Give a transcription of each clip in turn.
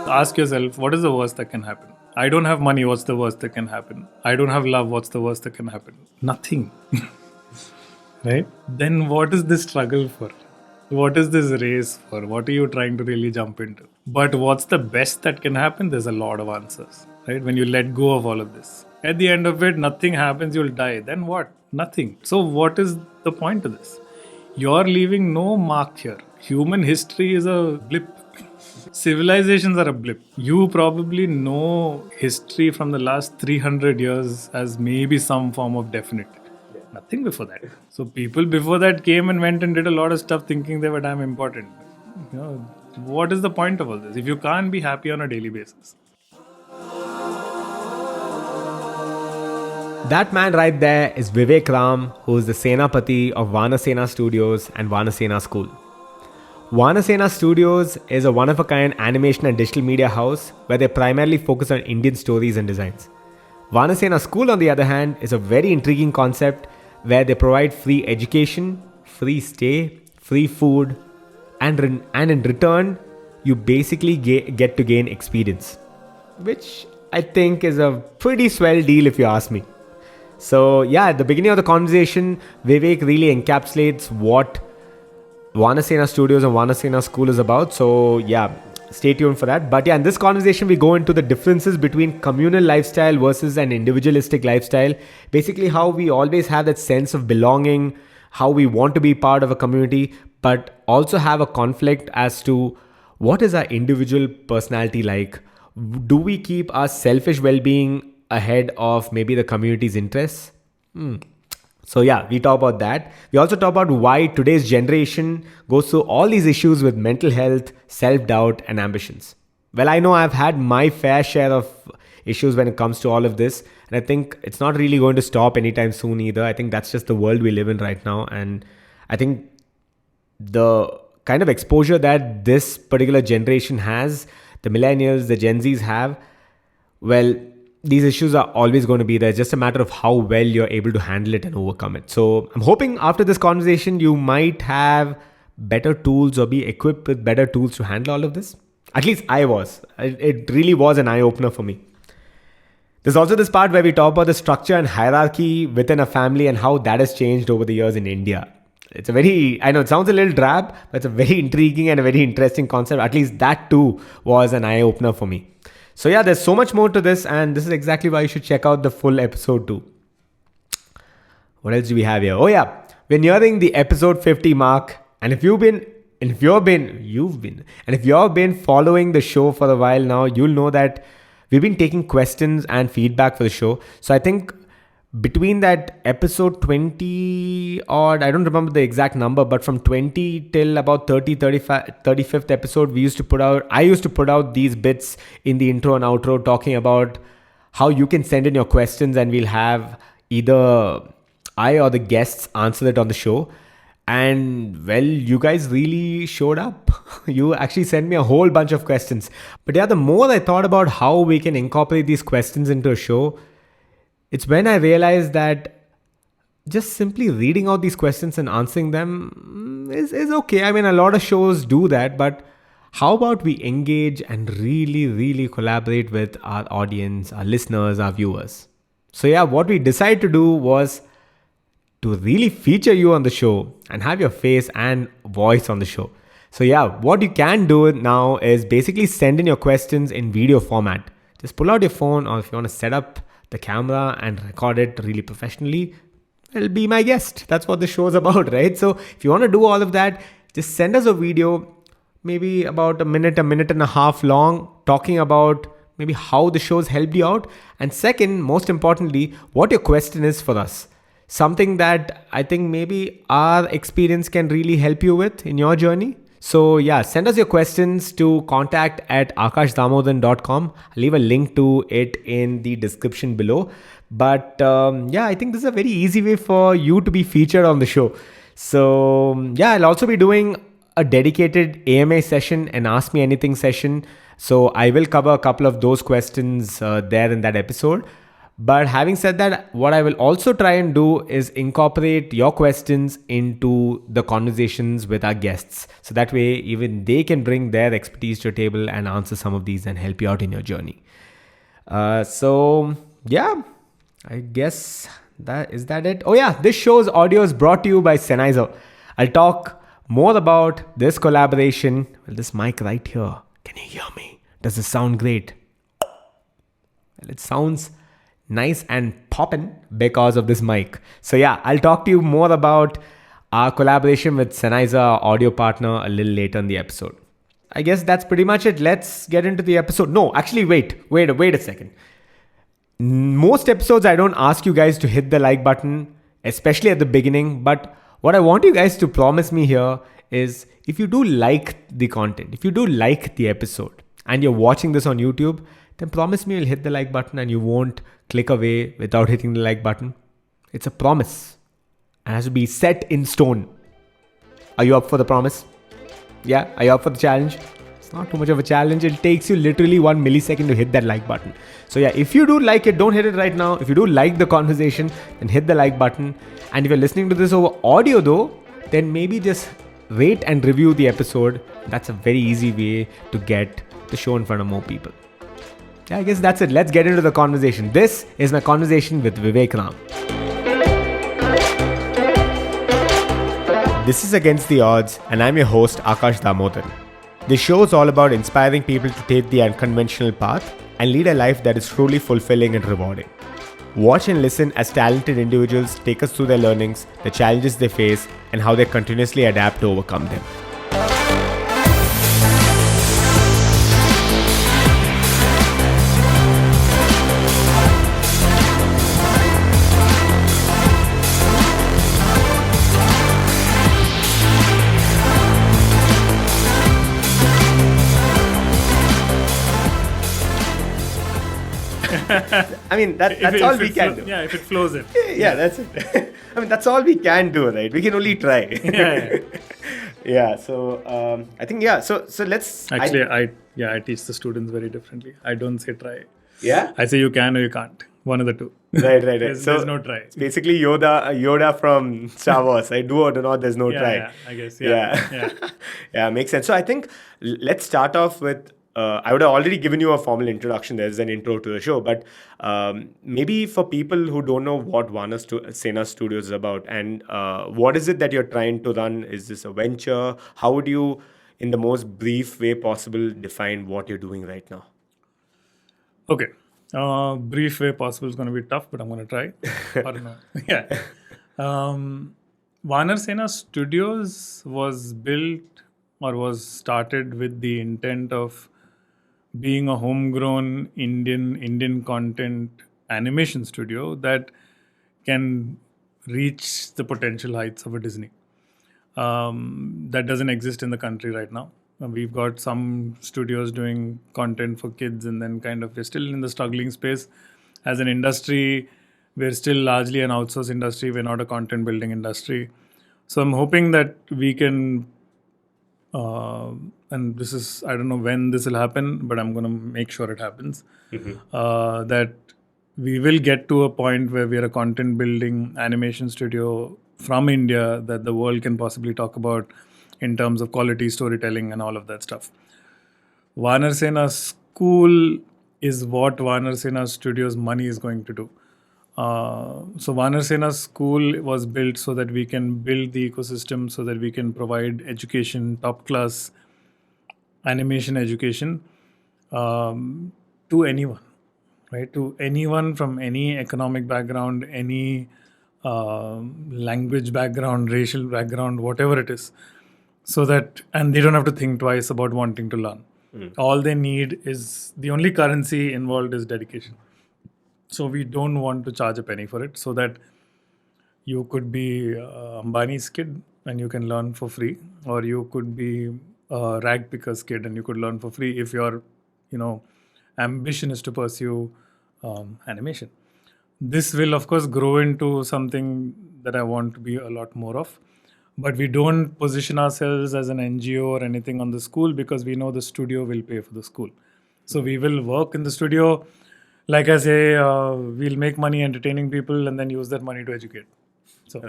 Ask yourself, what is the worst that can happen? I don't have money, what's the worst that can happen? I don't have love, what's the worst that can happen? Nothing. Right? Then what is this struggle for? What is this race for? What are you trying to really jump into? But what's the best that can happen? There's a lot of answers, right? When you let go of all of this. At the end of it, nothing happens, you'll die. Then what? Nothing. So, what is the point of this? You're leaving no mark here. Human history is a blip. Civilizations are a blip. You probably know history from the last 300 years as maybe some form of definite. Nothing before that. So people before that came and went and did a lot of stuff thinking they were damn important. You know, what is the point of all this if you can't be happy on a daily basis? That man right there is Vivek Ram, who is the Senapati of Wanasena Studios and Vaanarsena School. Wanasena Studios is a one-of-a-kind animation and digital media house where they primarily focus on Indian stories and designs. Vaanarsena School, on the other hand, is a very intriguing concept where they provide free education, free stay, free food, and in return, you basically get to gain experience, which I think is a pretty swell deal if you ask me. So yeah, at the beginning of the conversation, Vivek really encapsulates what Wanasena Studios and Wanasena School is about. So yeah, stay tuned for that. But yeah, in this conversation, we go into the differences between communal lifestyle versus an individualistic lifestyle. Basically, how we always have that sense of belonging, how we want to be part of a community, but also have a conflict as to what is our individual personality like. Do we keep our selfish well-being ahead of maybe the community's interests? So yeah, we talk about that. We also talk about why today's generation goes through all these issues with mental health, self-doubt, and ambitions. Well, I know I've had my fair share of issues when it comes to all of this, and I think it's not really going to stop anytime soon either. I think that's just the world we live in right now, and I think the kind of exposure that this particular generation has, the millennials, the Gen Zs have, well, these issues are always going to be there. It's just a matter of how well you're able to handle it and overcome it. So I'm hoping after this conversation, you might have better tools or be equipped with better tools to handle all of this. At least I was. It really was an eye-opener for me. There's also this part where we talk about the structure and hierarchy within a family and how that has changed over the years in India. It's I know it sounds a little drab, but it's a very intriguing and a very interesting concept. At least that too was an eye-opener for me. So yeah, there's so much more to this, and this is exactly why you should check out the full episode too. What else do we have here? Oh yeah, we're nearing the episode 50 mark, and if you've been following the show for a while now, you'll know that we've been taking questions and feedback for the show. So I think between that episode 20 odd, I don't remember the exact number, but from 20 till about 35th episode, I used to put out these bits in the intro and outro talking about how you can send in your questions and we'll have either I or the guests answer it on the show. And well, you guys really showed up. You actually sent me a whole bunch of questions. But yeah, the more I thought about how we can incorporate these questions into a show, it's when I realized that just simply reading out these questions and answering them is okay. I mean, a lot of shows do that, but how about we engage and really, really collaborate with our audience, our listeners, our viewers? So yeah, what we decided to do was to really feature you on the show and have your face and voice on the show. So yeah, what you can do now is basically send in your questions in video format. Just pull out your phone, or if you want to set up the camera and record it really professionally, well, be my guest. That's what the show is about, right? So if you want to do all of that, just send us a video, maybe about a minute and a half long, talking about maybe how the show's helped you out. And second, most importantly, what your question is for us. Something that I think maybe our experience can really help you with in your journey. So yeah, send us your questions to contact@akashdamodan.com. I'll leave a link to it in the description below. But yeah, I think this is a very easy way for you to be featured on the show. So yeah, I'll also be doing a dedicated AMA session and Ask Me Anything session. So I will cover a couple of those questions there in that episode. But having said that, what I will also try and do is incorporate your questions into the conversations with our guests. So that way, even they can bring their expertise to the table and answer some of these and help you out in your journey. Yeah, I guess that it. Oh yeah, this show's audio is brought to you by Sennheiser. I'll talk more about this collaboration. Well, this mic right here. Can you hear me? Does it sound great? Well, it sounds nice and poppin' because of this mic. So yeah, I'll talk to you more about our collaboration with Sennheiser, our audio partner, a little later in the episode. I guess that's pretty much it. Let's get into the episode. No, actually, wait a second. Most episodes, I don't ask you guys to hit the like button, especially at the beginning. But what I want you guys to promise me here is if you do like the content, if you do like the episode and you're watching this on YouTube, then promise me you'll hit the like button and you won't click away without hitting the like button. It's a promise. It has to be set in stone. Are you up for the promise? Yeah? Are you up for the challenge? It's not too much of a challenge. It takes you literally 1 millisecond to hit that like button. So yeah, if you do like it, don't hit it right now. If you do like the conversation, then hit the like button. And if you're listening to this over audio though, then maybe just rate and review the episode. That's a very easy way to get the show in front of more people. Yeah, I guess that's it. Let's get into the conversation. This is my conversation with Vivek Ram. This is Against the Odds, and I'm your host, Akash Damodaran. This show is all about inspiring people to take the unconventional path and lead a life that is truly fulfilling and rewarding. Watch and listen as talented individuals take us through their learnings, the challenges they face, and how they continuously adapt to overcome them. I mean, that's all we can do. Yeah, if it flows in. Yeah, that's it. I mean, that's all we can do, right? We can only try. Yeah. Yeah. So I think So let's. Actually, I teach the students very differently. I don't say try. Yeah. I say you can or you can't. One of the two. Right. There's no try. It's basically Yoda from Star Wars. I do or do not. There's no try. Yeah, I guess. Yeah. Yeah, makes sense. So I think let's start off with. I would have already given you a formal introduction. There's an intro to the show, but maybe for people who don't know what Wanasena Studios is about and what is it that you're trying to run? Is this a venture? How would you, in the most brief way possible, define what you're doing right now? Okay. Brief way possible is going to be tough, but I'm going to try. Or no. Yeah. Vaanarsena Studios was built or was started with the intent of being a homegrown Indian content animation studio that can reach the potential heights of a Disney. That doesn't exist in the country right now. We've got some studios doing content for kids, and then we're still in the struggling space. As an industry, we're still largely an outsourced industry. We're not a content building industry. So I'm hoping that we can and this is, I don't know when this will happen, but I'm going to make sure it happens. That we will get to a point where we are a content building animation studio from India that the world can possibly talk about in terms of quality storytelling and all of that stuff. Vaanarsena School is what Vaanarsena Studios money is going to do. So Vaanarsena School was built so that we can build the ecosystem, so that we can provide education, top class animation education to anyone, right? To anyone from any economic background, any language background, racial background, whatever it is. So that, and they don't have to think twice about wanting to learn. All they need is, the only currency involved is dedication. So we don't want to charge a penny for it, so that you could be Ambani's kid and you can learn for free, or you could be a rag picker's kid and you could learn for free if your, ambition is to pursue animation. This will, of course, grow into something that I want to be a lot more of. But we don't position ourselves as an NGO or anything on the school because we know the studio will pay for the school. So we will work in the studio. Like I say, we'll make money entertaining people and then use that money to educate. So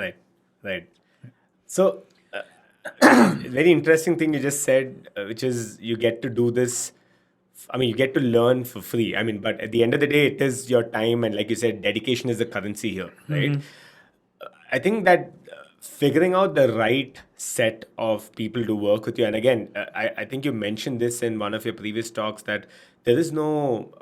Right. So, very interesting thing you just said, which is you get to do this. I mean, you get to learn for free. I mean, but at the end of the day, it is your time, and like you said, dedication is the currency here, right? I think that figuring out the right set of people to work with you, and again, I think you mentioned this in one of your previous talks that there is no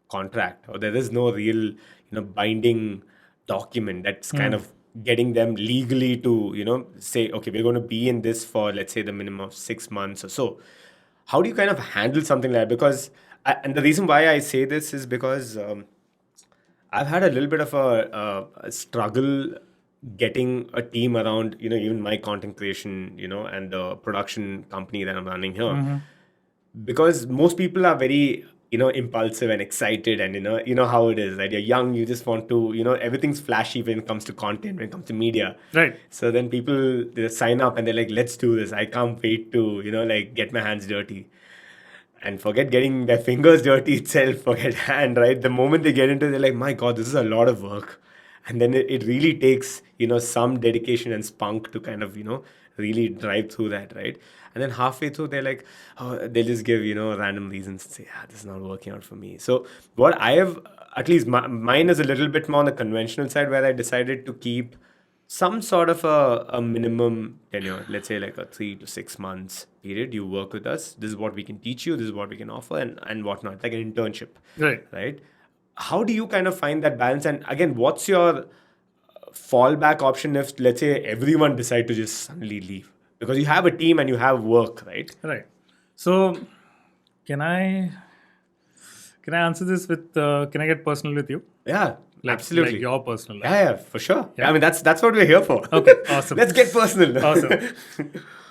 contract or there is no real, binding document that's kind of getting them legally to, say, okay, we're going to be in this for, let's say, the minimum of 6 months or so. How do you kind of handle something like that? Because, and the reason why I say this is because I've had a little bit of a struggle getting a team around, even my content creation, and the production company that I'm running here. Because most people are very, impulsive and excited, and you know how it is, right? You're young, you just want to, everything's flashy when it comes to content, when it comes to media. right. So then people, they sign up and they're like, let's do this. I can't wait to, like get my hands dirty. And forget getting their fingers dirty itself, forget hand, right? The moment they get into it, they're like, my God, this is a lot of work. And then it really takes, some dedication and spunk to kind of, really drive through that, right? And then halfway through, they're like, oh, they'll just give, random reasons and say, yeah, this is not working out for me. So what I have, at least mine is a little bit more on the conventional side where I decided to keep some sort of a minimum tenure, let's say like a 3 to 6 months period. You work with us. This is what we can teach you. This is what we can offer, and whatnot, like an internship, Right. right? How do you kind of find that balance? And again, what's your fallback option if, let's say, everyone decide to just suddenly leave because you have a team and you have work, right? Right. So, can I answer this with? Can I get personal with you? Yeah, Like, absolutely. Like your personal life. Yeah, for sure. Yeah. I mean, that's what we're here for. Okay. Awesome. Let's get personal. Awesome.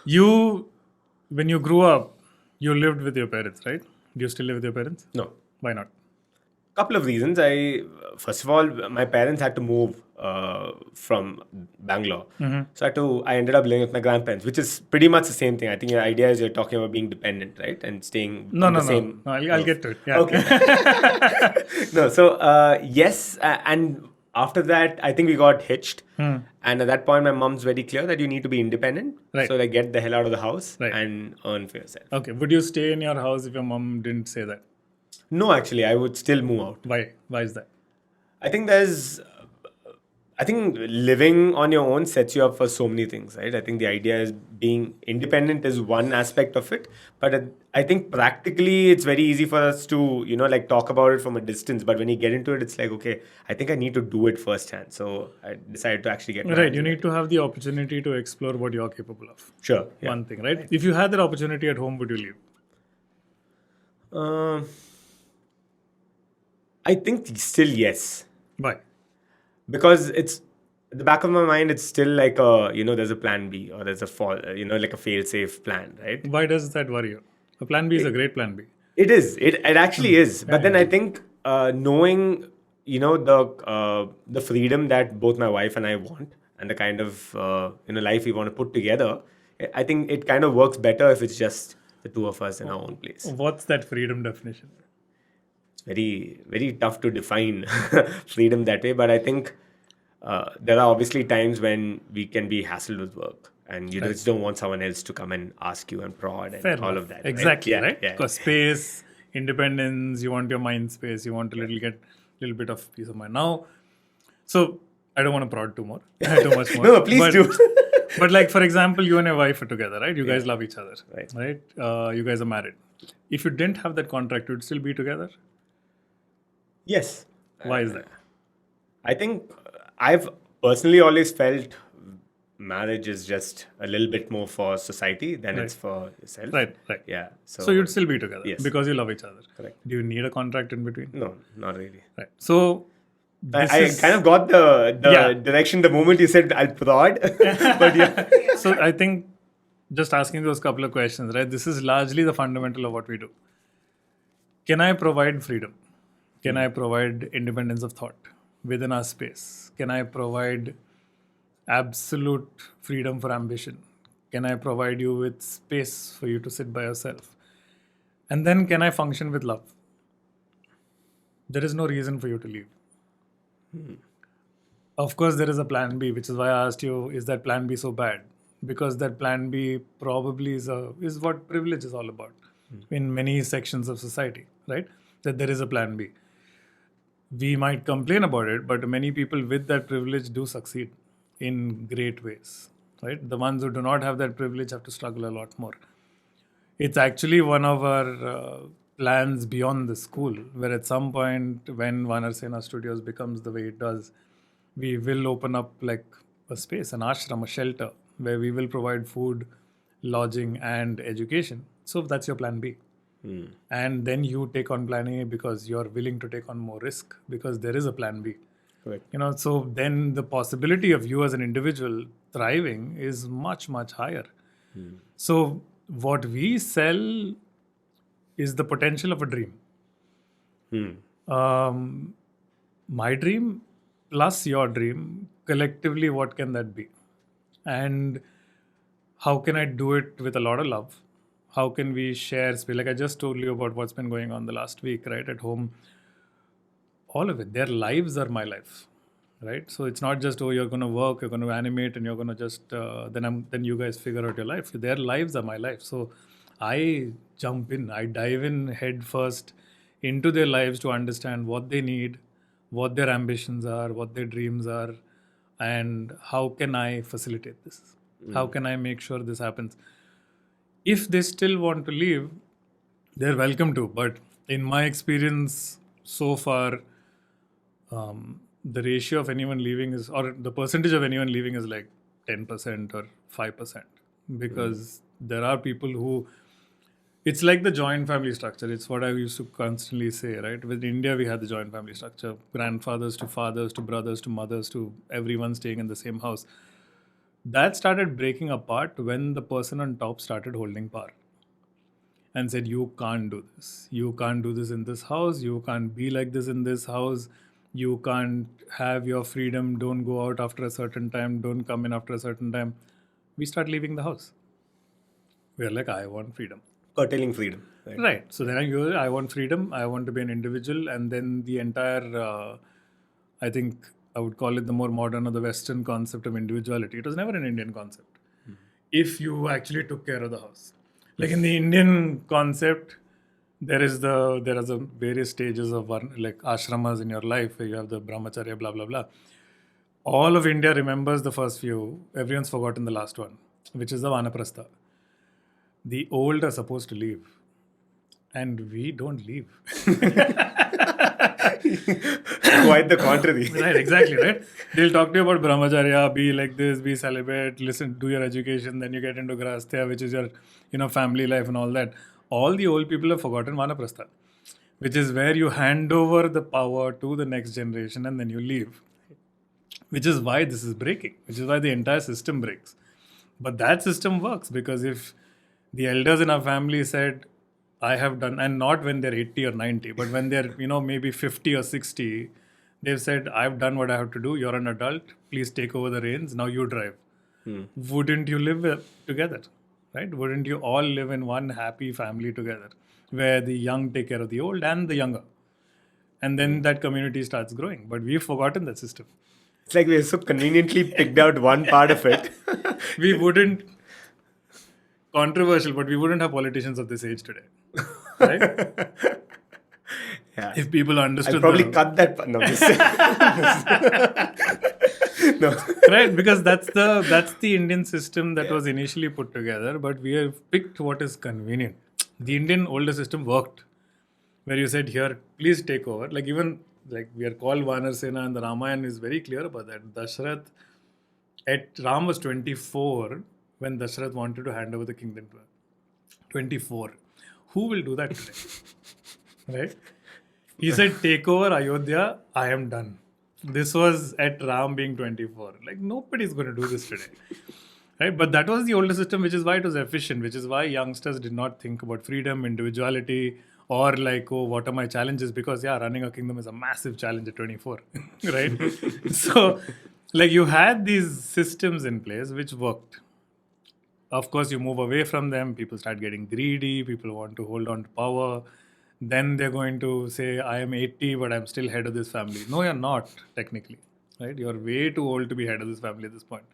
You, when you grew up, you lived with your parents, right? Do you still live with your parents? No. Why not? Couple of reasons. First of all, my parents had to move from Bangalore, so I ended up living with my grandparents, which is pretty much the same thing. I think your idea is you're talking about being dependent, right, and staying No, in no, the no. same. No, I'll get to it. Yeah. Okay. No, so yes, and after that, I think we got hitched, and at that point, my mom's very clear that you need to be independent. Right. So like, get the hell out of the house Right. and earn for yourself. Okay. Would you stay in your house if your mom didn't say that? No, actually, I would still move out. Why? Why is that? I think living on your own sets you up for so many things, right? I think the idea is being independent is one aspect of it, but I think practically it's very easy for us to, like talk about it from a distance. But when you get into it, it's like, okay, I think I need to do it firsthand. So I decided to actually get my Right. hands You on need it. to have the opportunity to explore what you're capable of. Sure. Yeah. One thing, right? If you had that opportunity at home, would you leave? I think still yes. Why? Because it's the back of my mind, it's still like a, there's a plan B or there's a like a fail safe plan, right? Why does that worry you? A plan B is a great plan B. It is. It actually is. But then I think knowing, the freedom that both my wife and I want and the kind of life we want to put together, I think it kind of works better if it's just the two of us in our own place. What's that freedom definition? It's very, very tough to define freedom that way. But I think there are obviously times when we can be hassled with work. And you just don't want someone else to come and ask you and prod and Fair all enough. of that. Exactly, right? right? Yeah. Because space, independence, you want your mind space, you want to get a little bit of peace of mind. Now, so I don't want to prod too much more. No, please do. But like, for example, you and your wife are together, right? You guys love each other, Right. You guys are married. If you didn't have that contract, you'd still be together? Yes. Why is that? I think I've personally always felt marriage is just a little bit more for society than it's for yourself. Right. Yeah. So you'd still be together Yes. because you love each other. Correct. Do you need a contract in between? No, not really. Right. So I kind of got the direction the moment you said I'll prod. But yeah. So I think just asking those couple of questions, right? This is largely the fundamental of what we do. Can I provide freedom? Can I provide independence of thought within our space? Can I provide absolute freedom for ambition? Can I provide you with space for you to sit by yourself? And then can I function with love? there is no reason for you to leave. Of course, there is a plan B, which is why I asked you, is that plan B so bad? Because that plan B probably is what privilege is all about in many sections of society, right? That there is a plan B. We might complain about it, but many people with that privilege do succeed in great ways, right? The ones who do not have that privilege have to struggle a lot more. It's actually one of our plans beyond the school, where at some point when Vaanarsena Studios becomes the way it does, we will open up like a space, an ashram, a shelter, where we will provide food, lodging, and education. So that's your plan B. And then you take on plan A because you're willing to take on more risk because there is a plan B. Correct. So then the possibility of you as an individual thriving is much, much higher. So what we sell is the potential of a dream. My dream plus your dream, collectively, what can that be? And how can I do it with a lot of love? How can we share space? Like I just told you about what's been going on the last week, right? At home, all of it. Their lives are my life, right? So it's not just, oh, you're going to work, you're going to animate, and you're going to just then you guys figure out your life. Their lives are my life. So I jump in, I dive in head first into their lives to understand what they need, what their ambitions are, what their dreams are, and how can I facilitate this? How can I make sure this happens? If they still want to leave, they're welcome to. But in my experience so far, the ratio of anyone leaving is, or the percentage of anyone leaving is like 10% or 5%. Because there are people who, it's like the joint family structure. It's what I used to constantly say, right? With India, we had the joint family structure, grandfathers to fathers to brothers to mothers to everyone staying in the same house. That started breaking apart when the person on top started holding power and said, you can't do this. You can't do this in this house. You can't be like this in this house. You can't have your freedom. Don't go out after a certain time. Don't come in after a certain time. We start leaving the house. We're like, I want freedom. Curtailing freedom. Right. So then I want freedom. I want to be an individual. And then the entire, I think I would call it the more modern or the Western concept of individuality. It was never an Indian concept. If you actually took care of the house. Like in the Indian concept, there are the various stages of like ashramas in your life where you have the brahmacharya, blah, blah, blah. All of India remembers the first few. Everyone's forgotten the last one, which is the vanaprastha. The old are supposed to leave. And we don't leave. Quite the contrary. Right, exactly, right? They'll talk to you about brahmacharya, be like this, be celibate, listen, do your education, then you get into grahastya, which is your, family life and all that. All the old people have forgotten vanaprastha, which is where you hand over the power to the next generation and then you leave. Which is why this is breaking, which is why the entire system breaks. But that system works because if the elders in our family said, I have done, and not when they're 80 or 90, but when they're, maybe 50 or 60, they've said, I've done what I have to do. You're an adult. Please take over the reins. Now you drive. Wouldn't you live together? Right? Wouldn't you all live in one happy family together where the young take care of the old and the younger? And then that community starts growing. But we've forgotten that system. It's like we so conveniently picked out one part of it. We wouldn't, controversial, but we wouldn't have politicians of this age today. Right? Yeah. If people understood, I'll probably cut that part. No, no. Right, because that's the Indian system that was initially put together, but we have picked what is convenient. The Indian older system worked, where you said, here, please take over. Like even like we are called Vaanarsena, and the Ramayana is very clear about that. Ram was 24 when Dashrath wanted to hand over the kingdom to him. 24. Who will do that today? Right? He said, take over Ayodhya, I am done. This was at Ram being 24. Like nobody's going to do this today. Right? But that was the older system, which is why it was efficient, which is why youngsters did not think about freedom, individuality, or like, oh, what are my challenges? Because running a kingdom is a massive challenge at 24. Right? So like you had these systems in place which worked. Of course, you move away from them, people start getting greedy, people want to hold on to power, then they're going to say, I am 80, but I'm still head of this family. No, you're not, technically. Right? You're way too old to be head of this family at this point.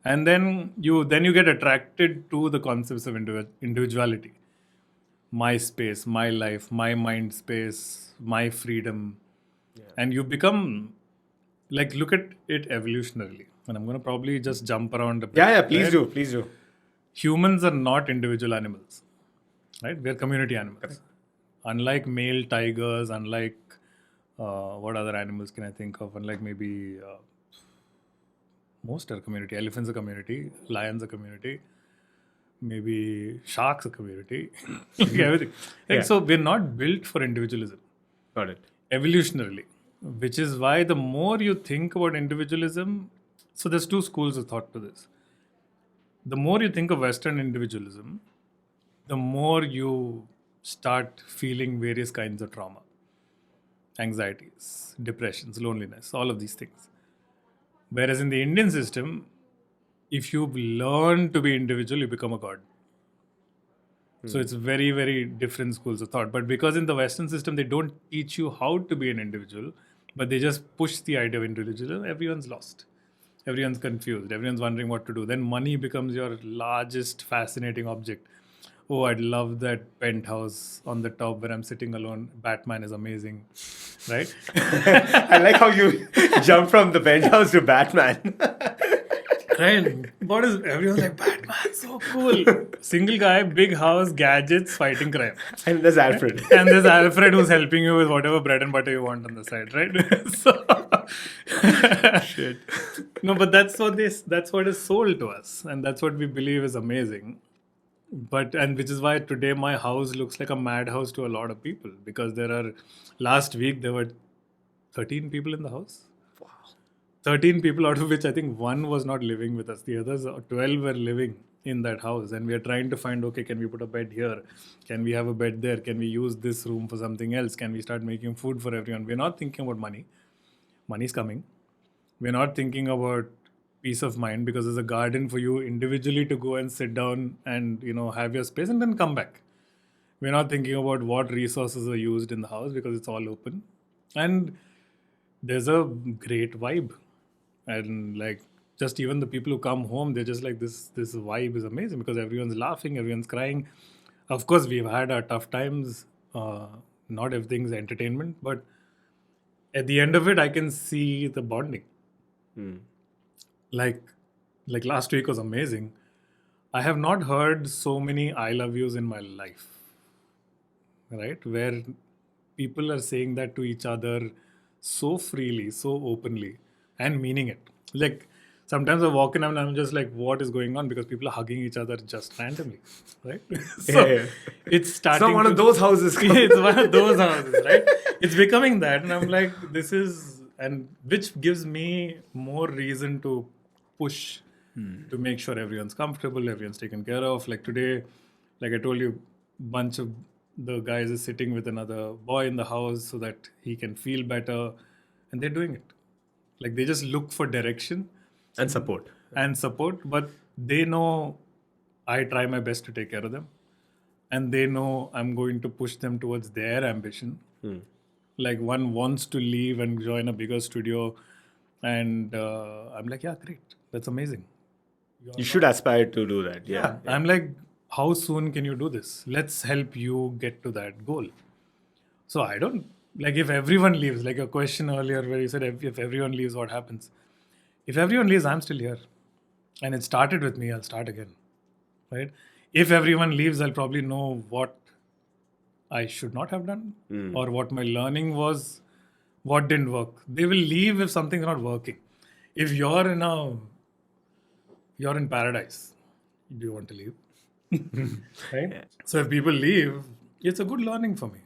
And then you get attracted to the concepts of individuality. My space, my life, my mind space, my freedom. And you become like, look at it evolutionarily. And I'm going to probably just jump around a bit. Yeah, please right? do, please do. Humans are not individual animals, right? We're community animals. Unlike male tigers, unlike what other animals can I think of? Unlike maybe most are community. Elephants are community. Lions are community. Maybe sharks are community. Like everything. Like, Yeah. so we're not built for individualism Got it. evolutionarily, which is why the more you think about individualism, so there's two schools of thought to this. The more you think of Western individualism, the more you start feeling various kinds of trauma, anxieties, depressions, loneliness, all of these things. Whereas in the Indian system, if you learn to be individual, you become a god. So it's very, very different schools of thought. But because in the Western system, they don't teach you how to be an individual, but they just push the idea of individualism, everyone's lost. Everyone's confused. Everyone's wondering what to do. Then money becomes your largest fascinating object. Oh, I'd love that penthouse on the top where I'm sitting alone. Batman is amazing, right? I like how you jump from the penthouse to Batman. Right? What is everyone's like, Batman, so cool. Single guy, big house, gadgets, fighting crime. And there's Alfred. And there's Alfred who's helping you with whatever bread and butter you want on the side, right? Shit. No, but that's what is sold to us, and that's what we believe is amazing. And which is why today my house looks like a madhouse to a lot of people, because last week there were 13 people in the house. 13 people, out of which I think one was not living with us. The others 12 were living in that house, and we are trying to find, okay, can we put a bed here? Can we have a bed there? Can we use this room for something else? Can we start making food for everyone? We're not thinking about money. Money's coming. We're not thinking about peace of mind, because there's a garden for you individually to go and sit down and have your space and then come back. We're not thinking about what resources are used in the house, because it's all open. And there's a great vibe. And like, just even the people who come home, they're just like, this vibe is amazing, because everyone's laughing, everyone's crying. Of course, we've had our tough times. Not everything's entertainment, but at the end of it, I can see the bonding. Like last week was amazing. I have not heard so many I love yous in my life, right? Where people are saying that to each other so freely, so openly, and meaning it. Like, sometimes I walk in and I'm just like, what is going on? Because people are hugging each other just randomly, right? So it's starting. It's not one of those houses. It's one of those houses, right? It's becoming that, and I'm like, which gives me more reason to push to make sure everyone's comfortable, everyone's taken care of. Like today, like I told you, bunch of the guys is sitting with another boy in the house so that he can feel better, and they're doing it. Like, they just look for direction And support. But they know I try my best to take care of them, and they know I'm going to push them towards their ambition. Like, one wants to leave and join a bigger studio, and I'm like, yeah, great, that's amazing. You should aspire to do that. Yeah. I'm like, how soon can you do this? Let's help you get to that goal. So I don't, like, if everyone leaves, like a question earlier where you said, if everyone leaves, what happens? If everyone leaves, I'm still here. And it started with me, I'll start again. Right? If everyone leaves, I'll probably know what I should not have done, or what my learning was, what didn't work. They will leave if something's not working. If you're in paradise, do you want to leave? Right? Yeah. So if people leave, it's a good learning for me.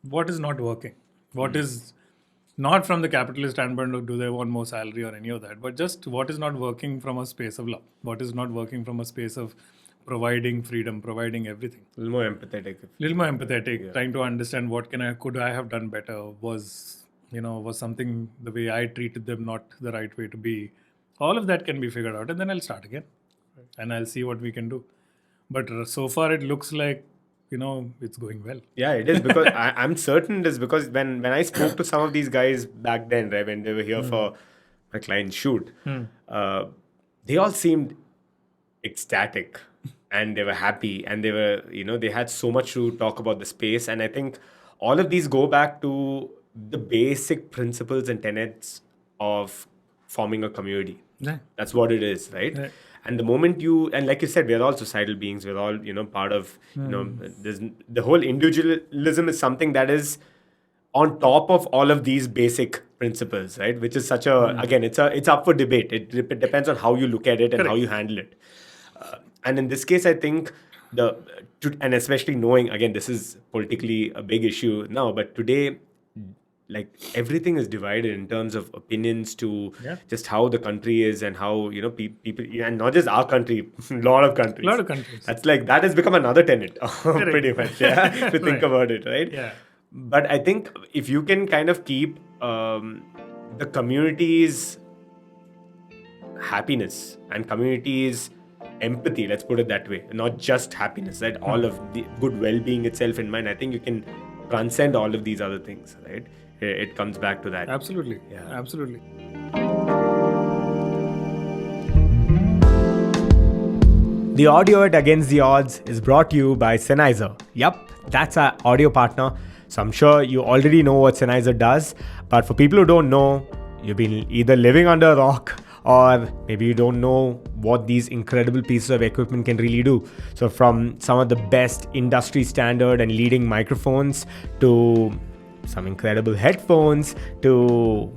What is not working? What is not from the capitalist standpoint of do they want more salary or any of that, but just what is not working from a space of love? What is not working from a space of providing freedom, providing everything? A little more empathetic. Trying to understand what could I have done better? Was something the way I treated them not the right way to be? All of that can be figured out, and then I'll start again, and I'll see what we can do. But so far, it looks like it's going well. Yeah, it is because I'm certain it is because when I spoke to some of these guys back then, right, when they were here for my client's shoot, uh, they all seemed ecstatic and they were happy and they were, they had so much to talk about the space. And I think all of these go back to the basic principles and tenets of forming a community. Yeah. That's what it is, right? Right. And the moment and like you said, we're all societal beings. We're all, part of, there's, the whole individualism is something that is on top of all of these basic principles, right? Which is such a, again, it's up for debate. It depends on how you look at it and how you handle it. And in this case, I think and especially knowing, again, this is politically a big issue now, but today, like everything is divided in terms of opinions to just how the country is and how, people, and not just our country, a lot of countries. That's that has become another tenet, pretty much, to think about it, right? Yeah. But I think if you can kind of keep the community's happiness and community's empathy, let's put it that way, not just happiness, right? All of the good well-being itself in mind, I think you can transcend all of these other things, right? It comes back to that. Absolutely. Yeah. Absolutely. The audio at Against the Odds is brought to you by Sennheiser. Yup, that's our audio partner. So I'm sure you already know what Sennheiser does. But for people who don't know, you've been either living under a rock or maybe you don't know what these incredible pieces of equipment can really do. So from some of the best industry standard and leading microphones to some incredible headphones to,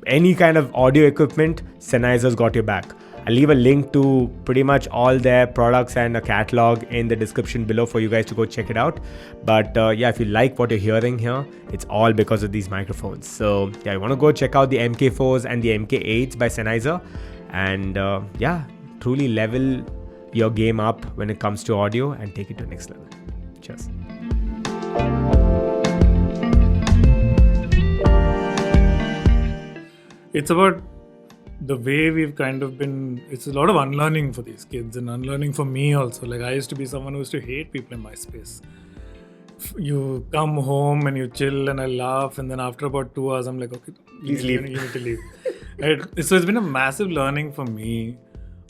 any kind of audio equipment, Sennheiser's got your back. I'll leave a link to pretty much all their products and a catalog in the description below for you guys to go check it out. But if you like what you're hearing here, it's all because of these microphones. So you want to go check out the MK4s and the MK8s by Sennheiser and truly level your game up when it comes to audio and take it to the next level. Cheers. It's about the way we've kind of been, it's a lot of unlearning for these kids and unlearning for me also. Like I used to be someone who used to hate people in my space. You come home and you chill and I laugh and then after about 2 hours I'm like, okay, please leave. You need to leave. Right? So it's been a massive learning for me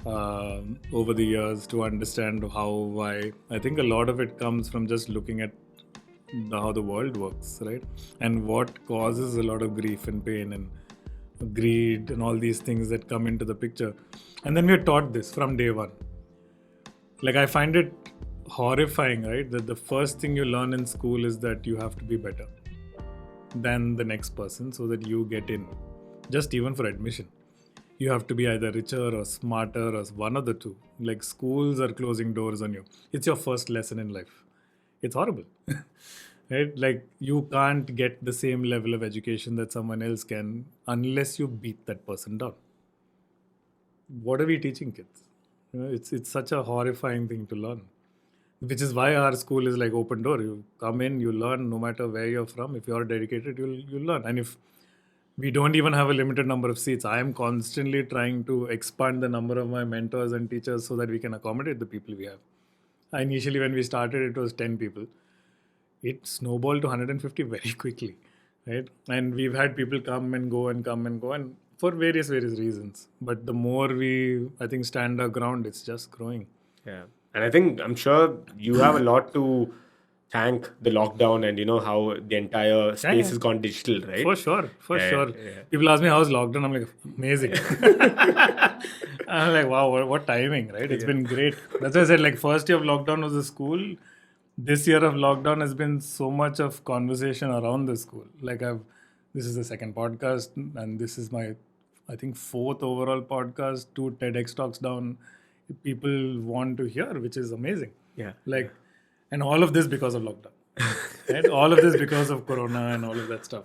over the years to understand why. I think a lot of it comes from just looking at how the world works, right? And what causes a lot of grief and pain and greed and all these things that come into the picture. And then we're taught this from day one. Like I find it horrifying, right? That the first thing you learn in school is that you have to be better than the next person so that you get in. Just even for admission. You have to be either richer or smarter or one of the two. Like schools are closing doors on you. It's your first lesson in life. It's horrible. Right? Like you can't get the same level of education that someone else can unless you beat that person down. What are we teaching kids? It's such a horrifying thing to learn. Which is why our school is like open door. You come in, you learn no matter where you're from. If you're dedicated, you'll learn. And if we don't even have a limited number of seats, I am constantly trying to expand the number of my mentors and teachers so that we can accommodate the people we have. Initially, when we started, it was 10 people. It snowballed to 150 very quickly, right? And we've had people come and go and for various reasons. But the more we, I think, stand our ground, it's just growing. Yeah. And I think, I'm sure you have a lot to thank the lockdown and, how the entire space has gone digital, right? For sure. Yeah. People ask me, how's lockdown? I'm like, amazing. I'm like, wow, what timing, right? It's been great. That's why I said, like, first year of lockdown was the school. This year of lockdown has been so much of conversation around the school. Like this is the second podcast and this is my, I think, 4th overall podcast, 2 TEDx talks down. People want to hear, which is amazing. Yeah. And all of this because of lockdown. Right? All of this because of Corona and all of that stuff,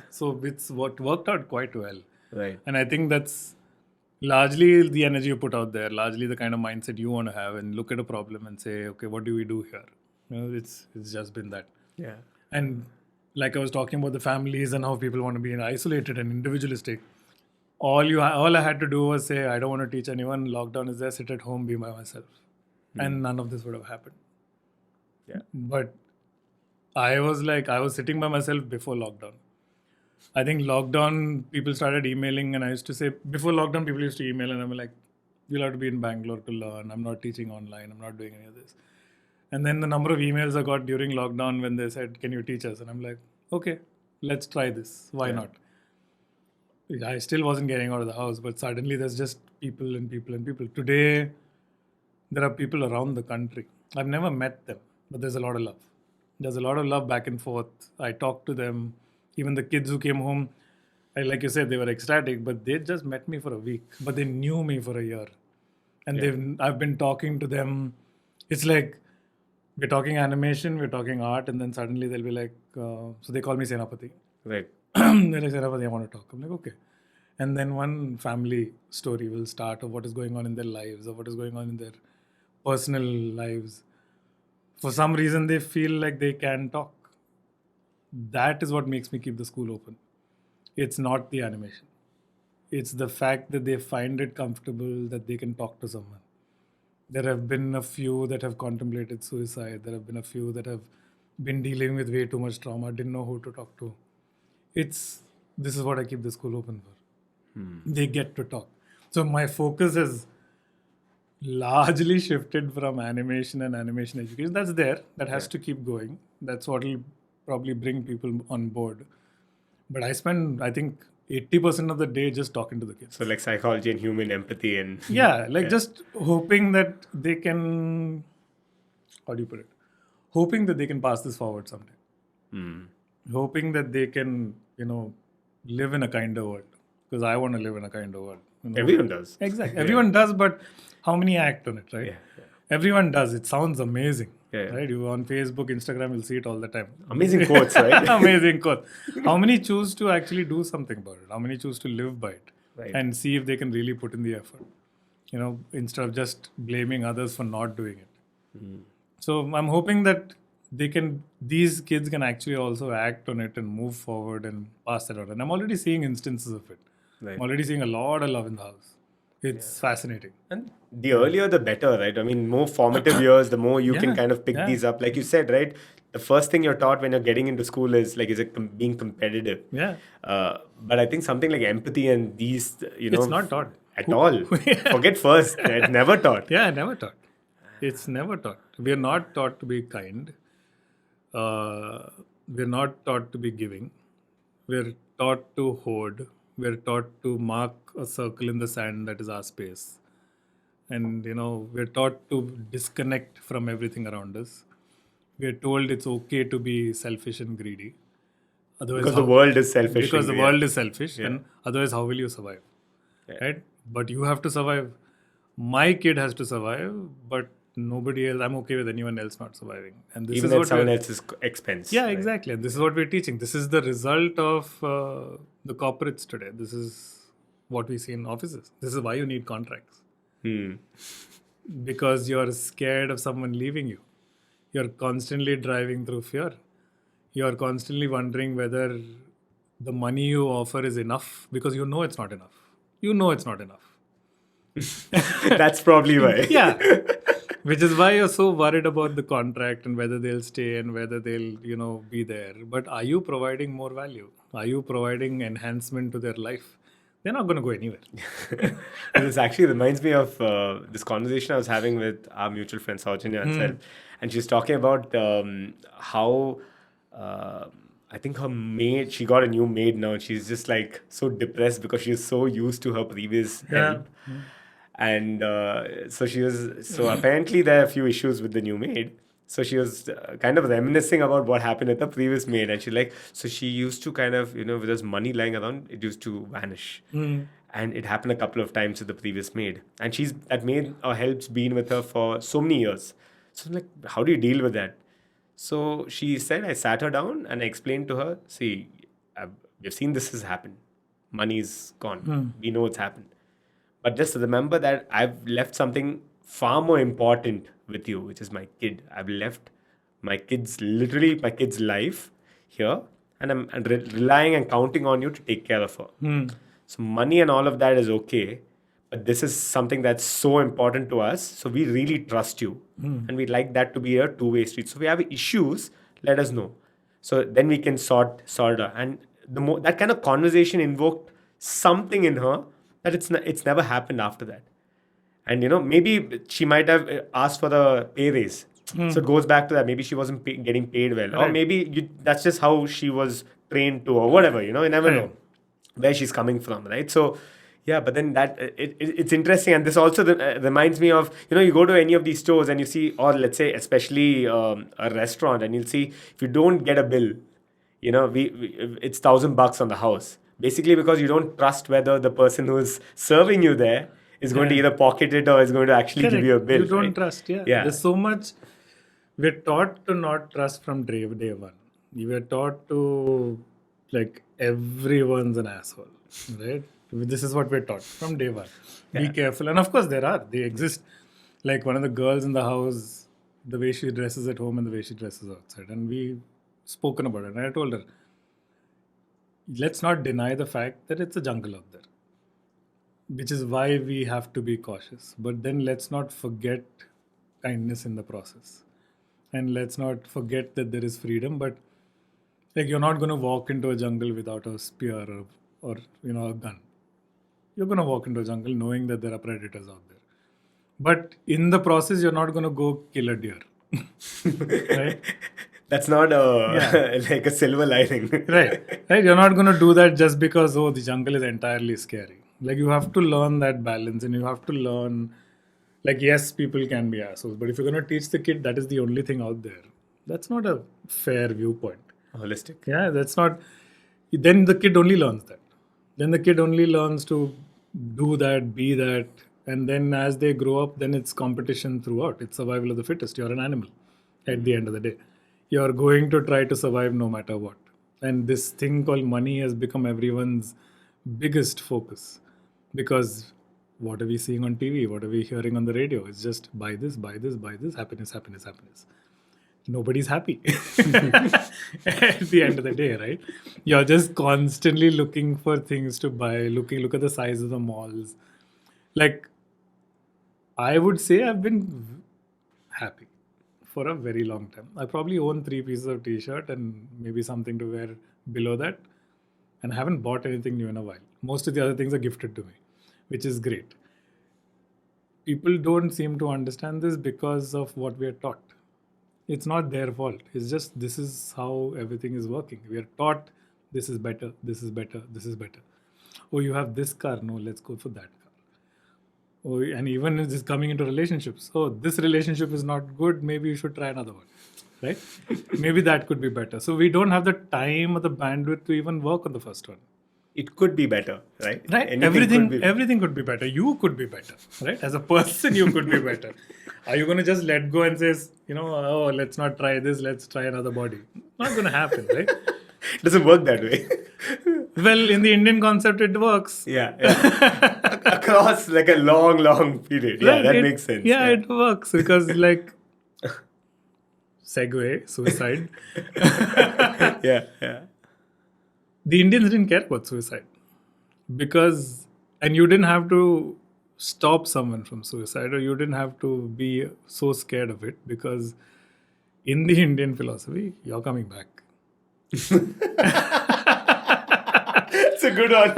so it's what worked out quite well. Right. And I think that's largely the energy you put out there, largely the kind of mindset you want to have and look at a problem and say, okay, what do we do here? It's just been that. Yeah. And like I was talking about the families and how people want to be isolated and individualistic. All I had to do was say, I don't want to teach anyone. Lockdown is there. Sit at home, be by myself. And none of this would have happened. Yeah. But I was sitting by myself before lockdown. I think lockdown, people started emailing, and I used to say, before lockdown, people used to email, and I'm like, you'll have to be in Bangalore to learn. I'm not teaching online. I'm not doing any of this. And then the number of emails I got during lockdown when they said, can you teach us? And I'm like, okay, let's try this. Why not? I still wasn't getting out of the house, but suddenly there's just people and people and people. Today, there are people around the country. I've never met them, but there's a lot of love. There's a lot of love back and forth. I talk to them. Even the kids who came home, like you said, they were ecstatic, but they just met me for a week, but they knew me for a year. And I've been talking to them. It's like we're talking animation, we're talking art, and then suddenly they'll be like, so they call me Senapati. Right. They're like, Senapati, I want to talk. I'm like, okay. And then one family story will start of what is going on in their lives, or what is going on in their personal lives. For some reason, they feel like they can talk. That is what makes me keep the school open. It's not the animation. It's the fact that they find it comfortable that they can talk to someone. There have been a few that have contemplated suicide. There have been a few that have been dealing with way too much trauma, didn't know who to talk to. This is what I keep the school open for. They get to talk. So my focus has largely shifted from animation and animation education. That's there. That has to keep going. That's what will probably bring people on board. But I spend, I think, 80% of the day just talking to the kids. So like psychology and human empathy and Just hoping that they can, how do you put it? Hoping that they can pass this forward someday. Hoping that they can, live in a kinder world. Because I want to live in a kinder world. Everyone does. Exactly. Everyone does, but how many act on it, right? Everyone does. It sounds amazing. Right? You on Facebook, Instagram, you'll see it all the time. Amazing quotes, right? Amazing quotes. How many choose to actually do something about it? How many choose to live by it? Right. And see if they can really put in the effort? Instead of just blaming others for not doing it. So I'm hoping that these kids can actually also act on it and move forward and pass that out. And I'm already seeing instances of it. Right. I'm already seeing a lot of love in the house. It's fascinating. And the earlier the better, right? I mean, more formative years, the more you can kind of pick these up. Like you said, right? The first thing you're taught when you're getting into school is being competitive. Yeah. But I think something like empathy and these, it's not taught. At all. Forget first. It's never taught. Yeah, never taught. It's never taught. We are not taught to be kind. We're not taught to be giving. We're taught to hoard. We're taught to mark a circle in the sand that is our space. And, we're taught to disconnect from everything around us. We're told it's okay to be selfish and greedy. Otherwise, because the world is selfish. Because the world is selfish. And otherwise, how will you survive? Right? But you have to survive. My kid has to survive, but nobody else. I'm okay with anyone else not surviving. And this even is what someone else's expense. Yeah, exactly. And this is what we're teaching. This is the result of the corporates today. This is what we see in offices. This is why you need contracts. Because you're scared of someone leaving you. You're constantly driving through fear. You're constantly wondering whether the money you offer is enough because you know it's not enough. You know it's not enough. That's probably why. Yeah. Which is why you're so worried about the contract and whether they'll stay and whether they'll, be there. But are you providing more value? Are you providing enhancement to their life? They're not going to go anywhere. This actually reminds me of this conversation I was having with our mutual friend Saujanya herself. And she's talking about how I think her maid, she got a new maid now. And she's just like so depressed because she's so used to her previous help. And so apparently there are a few issues with the new maid. So she was kind of reminiscing about what happened with the previous maid. And she's like, so she used to kind of, with there's money lying around, it used to vanish. And it happened a couple of times with the previous maid. And that maid or help's been with her for so many years. So I'm like, how do you deal with that? So she said, I sat her down and I explained to her, see, we've seen this has happened. Money's gone. We know it's happened. But just remember that I've left something far more important with you, which is my kid. I've left my kid's life here, and I'm relying and counting on you to take care of her. So money and all of that is okay, but this is something that's so important to us. So we really trust you. And we'd like that to be a two-way street. So if we have issues, let us know. So then we can sort out. And that kind of conversation invoked something in her that it's never happened after that. And maybe she might have asked for the pay raise. So it goes back to that. Maybe she wasn't getting paid well, or maybe that's just how she was trained to, or whatever. You never know where she's coming from, right? So yeah, but then it's interesting, and this also reminds me of, you go to any of these stores and you see, or let's say especially a restaurant, and you'll see if you don't get a bill, it's $1,000 on the house, basically because you don't trust whether the person who's serving you there is going to either pocket it or is going to actually give you a bill. You don't trust, yeah. There's so much. We're taught to not trust from day one. We're taught to, like, everyone's an asshole, right? This is what we're taught from day one. Be careful. And of course they exist. Like one of the girls in the house, the way she dresses at home and the way she dresses outside. And we've spoken about it. And I told her, let's not deny the fact that it's a jungle out there, which is why we have to be cautious. But then let's not forget kindness in the process. And let's not forget that there is freedom. But like, you're not going to walk into a jungle without a spear or a gun. You're going to walk into a jungle knowing that there are predators out there. But in the process, you're not going to go kill a deer. Right? That's not like a silver lining. Right. You're not going to do that just because, the jungle is entirely scary. Like, you have to learn that balance, and you have to learn, like, yes, people can be assholes, but if you're going to teach the kid that is the only thing out there, that's not a fair viewpoint. Holistic. Yeah, that's not. Then the kid only learns that. Then the kid only learns to do that, be that. And then as they grow up, then it's competition throughout. It's survival of the fittest. You're an animal at the end of the day. You're going to try to survive no matter what. And this thing called money has become everyone's biggest focus. Because what are we seeing on TV? What are we hearing on the radio? It's just buy this, buy this, buy this, happiness, happiness, happiness. Nobody's happy at the end of the day, right? You're just constantly looking for things to buy, look at the size of the malls. Like, I would say I've been happy for a very long time. I probably own 3 pieces of t-shirt and maybe something to wear below that, and I haven't bought anything new in a while. Most of the other things are gifted to me, which is great. People don't seem to understand this because of what we are taught. It's not their fault. It's just this is how everything is working. We are taught this is better, this is better, this is better. Oh, you have this car. No, let's go for that car. Oh, and even if it's coming into relationships. Oh, this relationship is not good. Maybe you should try another one. Right? Maybe that could be better. So we don't have the time or the bandwidth to even work on the first one. It could be better, right? Right. Everything could be better. You could be better, right? As a person, you could be better. Are you going to just let go and say, oh, let's not try this, let's try another body? Not going to happen, right? It doesn't work that way. Well, in the Indian concept, it works. Yeah. Across like a long period. Yeah, that makes sense. Yeah, it works because like segue, suicide. Yeah. The Indians didn't care about suicide and you didn't have to stop someone from suicide, or you didn't have to be so scared of it, because in the Indian philosophy, you're coming back. It's a good one.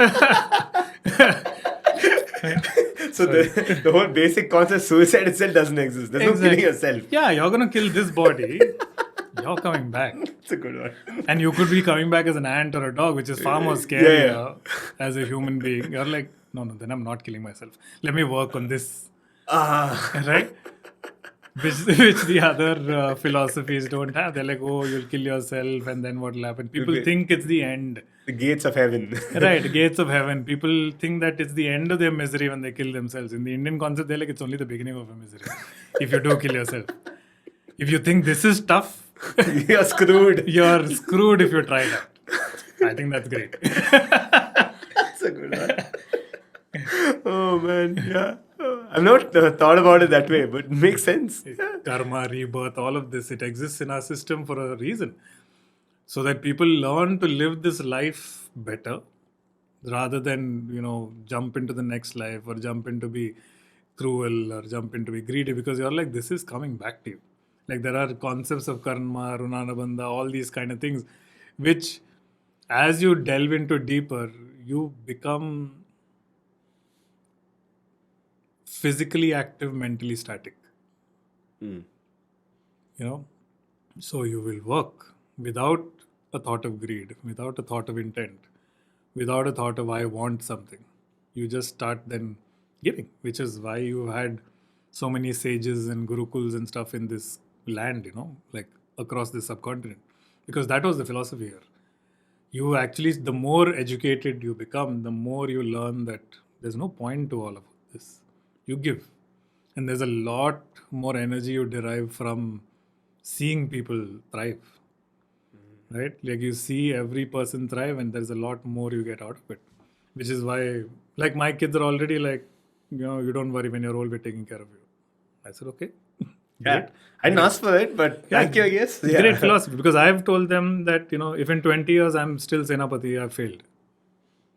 So the whole basic concept, suicide itself doesn't exist. There's no killing yourself. Yeah, you're going to kill this body. You're coming back. It's a good one. And you could be coming back as an ant or a dog, which is far more scarier as a human being. You're like, no, then I'm not killing myself. Let me work on this. Right? Which the other philosophies don't have. They're like, oh, you'll kill yourself and then what will happen? People think it's the end. The gates of heaven. Right, gates of heaven. People think that it's the end of their misery when they kill themselves. In the Indian concept, they're like, it's only the beginning of a misery if you do kill yourself. If you think this is tough, you're screwed. You're screwed if you try that. I think that's great. That's a good one. Oh, man. Yeah. I've not thought about it that way, but it makes sense. Karma, rebirth, all of this, it exists in our system for a reason. So that people learn to live this life better, rather than, jump into the next life or jump into be cruel or jump into be greedy, because you're like, this is coming back to you. Like there are concepts of karma, runanabandha, all these kind of things, which as you delve into deeper, you become physically active, mentally static. So you will work without a thought of greed, without a thought of intent, without a thought of I want something. You just start then giving, which is why you had so many sages and gurukuls and stuff in this land, like across the subcontinent, because that was the philosophy here. You actually, the more educated you become, the more you learn that there's no point to all of this. You give, and there's a lot more energy you derive from seeing people thrive, right? Like you see every person thrive, and there's a lot more you get out of it, which is why, like, my kids are already like, you don't worry, when you're old, we're taking care of you. I said, okay. Yeah, I didn't ask for it, but thank you, I guess. Yeah. Great philosophy, because I've told them that, if in 20 years I'm still Senapati, I've failed.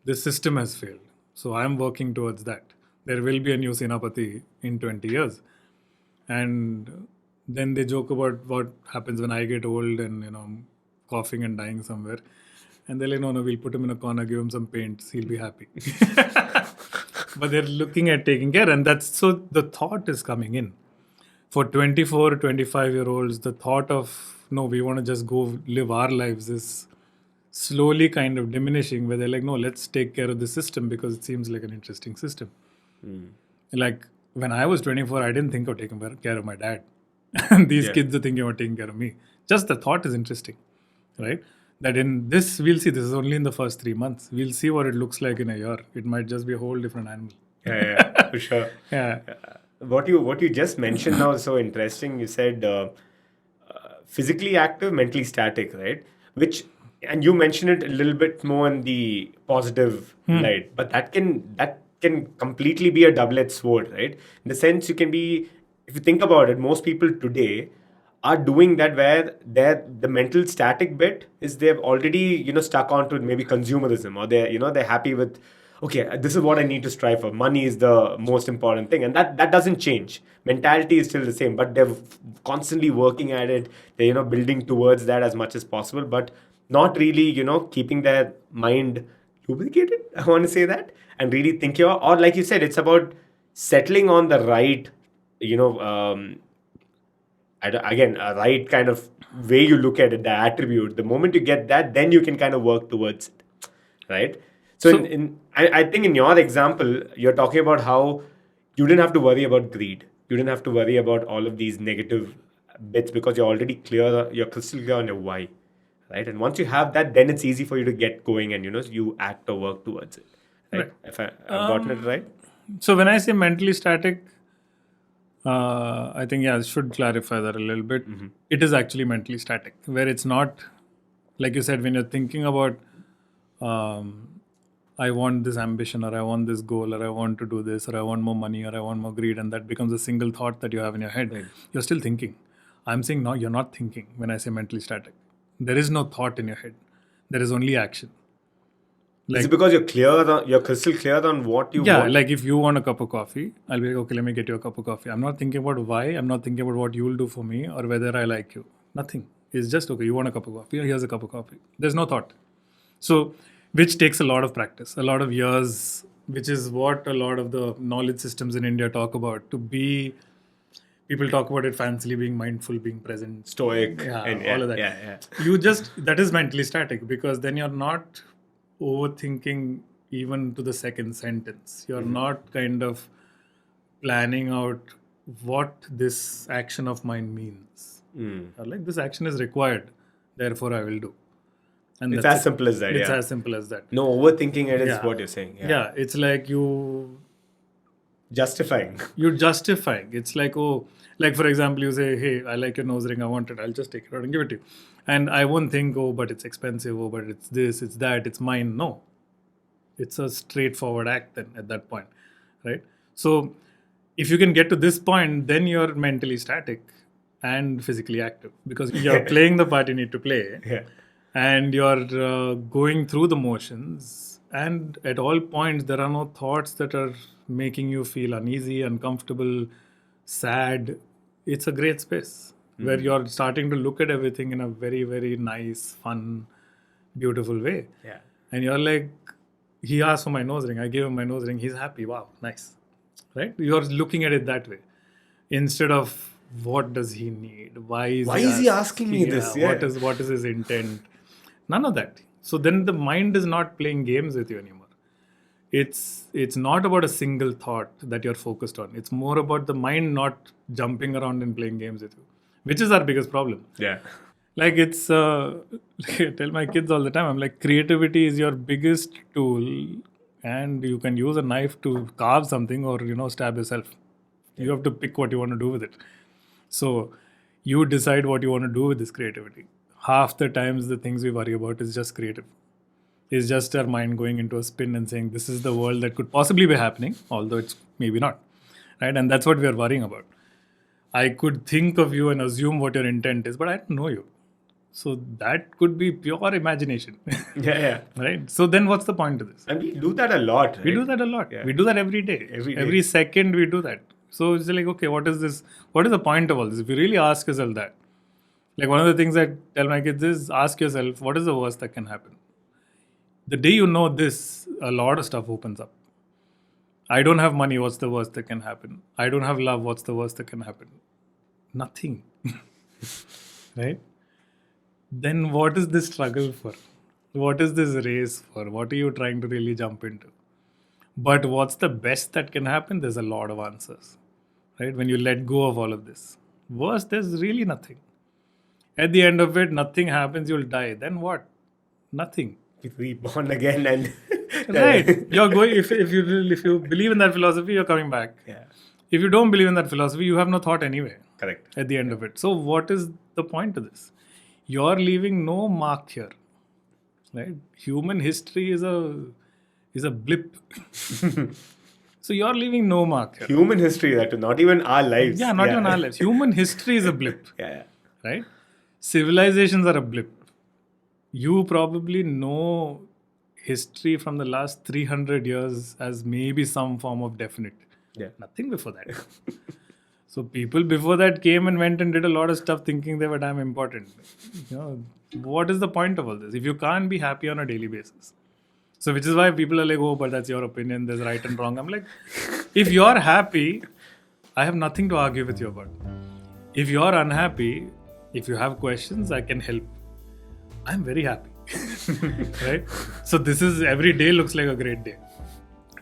This system has failed. So I'm working towards that. There will be a new Senapati in 20 years. And then they joke about what happens when I get old and, I'm coughing and dying somewhere. And they're like, no, we'll put him in a corner, give him some paints, he'll be happy. But they're looking at taking care. And that's, so the thought is coming in. For 24, 25-year-olds, the thought of, no, we want to just go live our lives is slowly kind of diminishing, where they're like, no, let's take care of the system because it seems like an interesting system. Like when I was 24, I didn't think of taking care of my dad. These kids are thinking about taking care of me. Just the thought is interesting, right? That in this, we'll see, this is only in the first 3 months. We'll see what it looks like in a year. It might just be a whole different animal. Yeah, for sure. Yeah. What you just mentioned now is so interesting. You said physically active, mentally static, right? And you mentioned it a little bit more in the positive light, but that can completely be a double-edged sword, right? In the sense, you can be, if you think about it, most people today are doing that where the mental static bit is they've already stuck onto maybe consumerism, or they're happy with, okay, this is what I need to strive for. Money is the most important thing, and that doesn't change. Mentality is still the same, but they're constantly working at it. They're building towards that as much as possible, but not really keeping their mind lubricated. I want to say that, and really thinking, or like you said, it's about settling on the right, again, a right kind of way you look at it, the attribute. The moment you get that, then you can kind of work towards it, right? So I think in your example, you're talking about how you didn't have to worry about greed. You didn't have to worry about all of these negative bits because you're already clear, you're crystal clear on your why, right? And once you have that, then it's easy for you to get going and, you act or work towards it, right? If I've gotten it right? So when I say mentally static, I think, I should clarify that a little bit. It is actually mentally static, where it's not, like you said, when you're thinking about, I want this ambition, or I want this goal, or I want to do this, or I want more money, or I want more greed, and that becomes a single thought that you have in your head. Right. You're still thinking. I'm saying, no, you're not thinking when I say mentally static. There is no thought in your head. There is only action. Is it because you're crystal clear on what you want? Yeah, like if you want a cup of coffee, I'll be like, okay, let me get you a cup of coffee. I'm not thinking about why. I'm not thinking about what you will do for me or whether I like you. Nothing. It's just, okay, you want a cup of coffee? Here's a cup of coffee. There's no thought. So, which takes a lot of practice, a lot of years, which is what a lot of the knowledge systems in India talk about. People talk about it fancily, being mindful, being present. Stoic. And all of that. Yeah. That is mentally static, because then you're not overthinking even to the second sentence. You're not kind of planning out what this action of mine means. Like, this action is required, therefore I will do. And it's as simple as that. It's as simple as that. No overthinking it is what you're saying. Yeah, it's like you justifying. You're justifying. It's like, like for example, you say, hey, I like your nose ring, I want it, I'll just take it out and give it to you. And I won't think, but it's expensive, but it's this, it's that, it's mine. No. It's a straightforward act then at that point, right? So if you can get to this point, then you're mentally static and physically active, because you're playing the part you need to play. Yeah. And you're going through the motions, And at all points, there are no thoughts that are making you feel uneasy, uncomfortable, sad. It's a great space where you're starting to look at everything in a very, very nice, fun, beautiful way. Yeah. And you're like, he asked for my nose ring. I gave him my nose ring. He's happy. Wow, nice. Right? You're looking at it that way instead of what does he need? Why is he asking me this? Yeah. What is his intent? None of that. So then the mind is not playing games with you anymore. It's not about a single thought that you're focused on. It's more about the mind not jumping around and playing games with you, which is our biggest problem. Yeah. Like it's I tell my kids all the time, I'm like, creativity is your biggest tool, and you can use a knife to carve something or stab yourself. You have to pick what you want to do with it. So you decide what you want to do with this creativity. Half the times the things we worry about is just creative. It's just our mind going into a spin and saying this is the world that could possibly be happening, although it's maybe not. Right? And that's what we are worrying about. I could think of you and assume what your intent is, but I don't know you. So that could be pure imagination. Yeah. Right? So then what's the point of this? And we do that a lot. Right? We do that a lot. Yeah. We do that every day. Every second we do that. So it's like, okay, what is this? What is the point of all this? If you really ask yourself that, like one of the things I tell my kids is ask yourself, what is the worst that can happen? The day you know this, a lot of stuff opens up. I don't have money, what's the worst that can happen? I don't have love, what's the worst that can happen? Nothing. Right? Then what is this struggle for? What is this race for? What are you trying to really jump into? But what's the best that can happen? There's a lot of answers. Right? When you let go of all of this. Worst, there's really nothing. At the end of it, nothing happens, you'll die. Then what? Nothing. Reborn again and right. You're going if you believe in that philosophy, you're coming back. Yeah. If you don't believe in that philosophy, you have no thought anyway. Correct. At the end of it. So what is the point of this? You're leaving no mark here. Right? Human history is a blip. So you're leaving no mark here. Human history, that not even our lives. Yeah, not even our lives. Human history is a blip. Yeah. Right? Civilizations are a blip. You probably know history from the last 300 years as maybe some form of definite. Yeah. Nothing before that. So people before that came and went and did a lot of stuff thinking they were damn important. What is the point of all this? If you can't be happy on a daily basis. So which is why people are like, oh, but that's your opinion. There's right and wrong. I'm like, if you're happy, I have nothing to argue with you about. If you're unhappy, if you have questions, I can help. I'm very happy. Right? So this is, every day looks like a great day.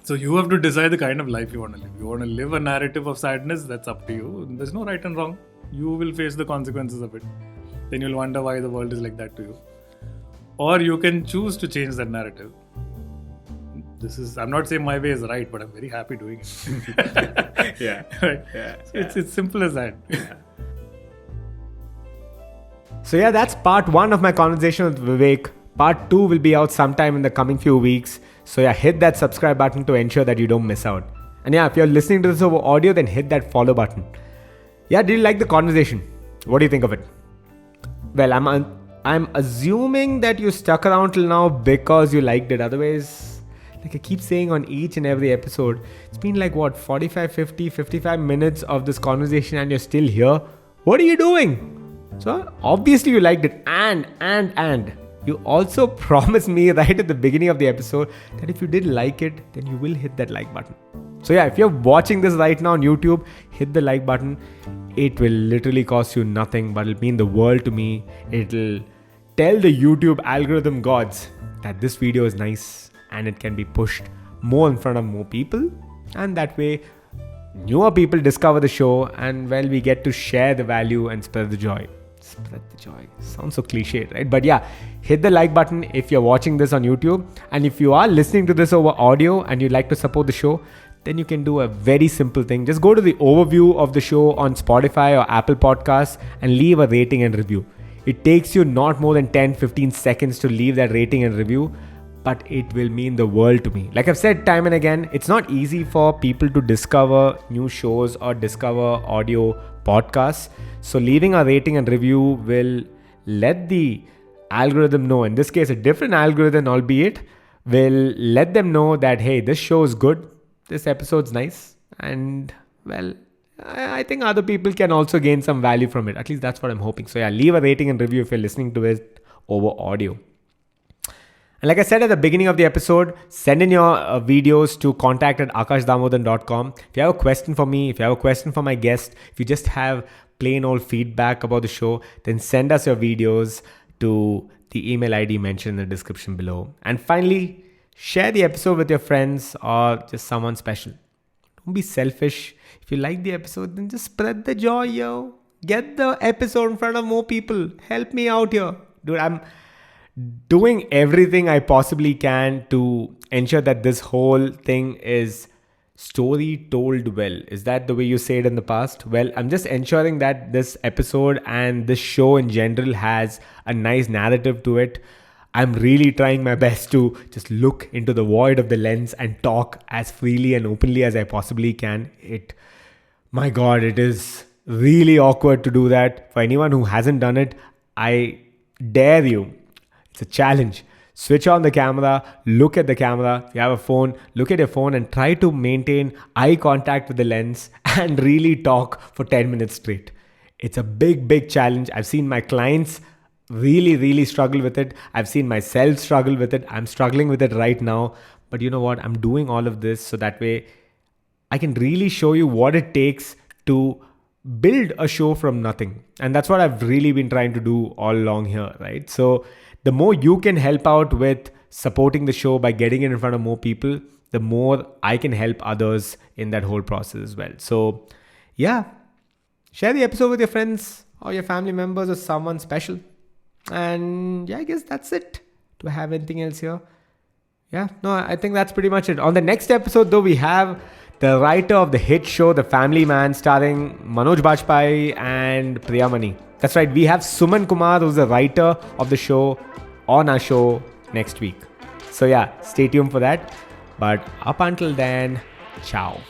So you have to decide the kind of life you want to live. You want to live a narrative of sadness, that's up to you. There's no right and wrong. You will face the consequences of it. Then you'll wonder why the world is like that to you. Or you can choose to change that narrative. I'm not saying my way is right, but I'm very happy doing it. Yeah. Right? Yeah. It's simple as that. Yeah. So yeah, that's part 1 of my conversation with Vivek. Part 2 will be out sometime in the coming few weeks. So yeah, hit that subscribe button to ensure that you don't miss out. And yeah, if you're listening to this over audio, then hit that follow button. Yeah, did you like the conversation? What do you think of it? Well, I'm assuming that you stuck around till now because you liked it. Otherwise, like I keep saying on each and every episode, it's been like 45, 50, 55 minutes of this conversation and you're still here. What are you doing? So obviously you liked it, and you also promised me right at the beginning of the episode that if you did like it, then you will hit that like button. So yeah, if you're watching this right now on YouTube, hit the like button. It will literally cost you nothing, but it'll mean the world to me. It'll tell the YouTube algorithm gods that this video is nice and it can be pushed more in front of more people, and that way newer people discover the show, and well, we get to share the value and spread the joy. Spread the joy. Sounds so cliche, right? But yeah, hit the like button if you're watching this on YouTube. And if you are listening to this over audio and you'd like to support the show, then you can do a very simple thing. Just go to the overview of the show on Spotify or Apple Podcasts and leave a rating and review. It takes you not more than 10-15 seconds to leave that rating and review, but it will mean the world to me. Like I've said time and again, it's not easy for people to discover new shows or discover audio podcasts. So leaving a rating and review will let the algorithm know, in this case a different algorithm albeit, will let them know that, hey, this show is good, this episode's nice, and well, I think other people can also gain some value from it. At least that's what I'm hoping. So yeah, leave a rating and review if you're listening to it over audio. And like I said at the beginning of the episode, send in your videos to contact@akashdamodan.com. If you have a question for me, if you have a question for my guest, if you just have plain old feedback about the show, then send us your videos to the email ID mentioned in the description below. And finally, share the episode with your friends or just someone special. Don't be selfish. If you like the episode, then just spread the joy, yo. Get the episode in front of more people. Help me out here. Dude, I'm doing everything I possibly can to ensure that this whole thing is story told well. Is that the way you say it in the past? Well, I'm just ensuring that this episode and this show in general has a nice narrative to it. I'm really trying my best to just look into the void of the lens and talk as freely and openly as I possibly can. My God, it is really awkward to do that. For anyone who hasn't done it, I dare you. It's a challenge. Switch on the camera, look at the camera. If you have a phone, look at your phone and try to maintain eye contact with the lens and really talk for 10 minutes straight. It's a big, big challenge. I've seen my clients really, really struggle with it. I've seen myself struggle with it. I'm struggling with it right now. But you know what? I'm doing all of this so that way I can really show you what it takes to build a show from nothing. And that's what I've really been trying to do all along here, right? So the more you can help out with supporting the show by getting it in front of more people, the more I can help others in that whole process as well. So yeah, share the episode with your friends or your family members or someone special. And yeah, I guess that's it. Do I have anything else here? Yeah, no, I think that's pretty much it. On the next episode though, we have the writer of the hit show The Family Man, starring Manoj Bajpayee and Priyamani. That's right, we have Suman Kumar, who's the writer of the show, on our show next week. So yeah, stay tuned for that. But up until then, ciao.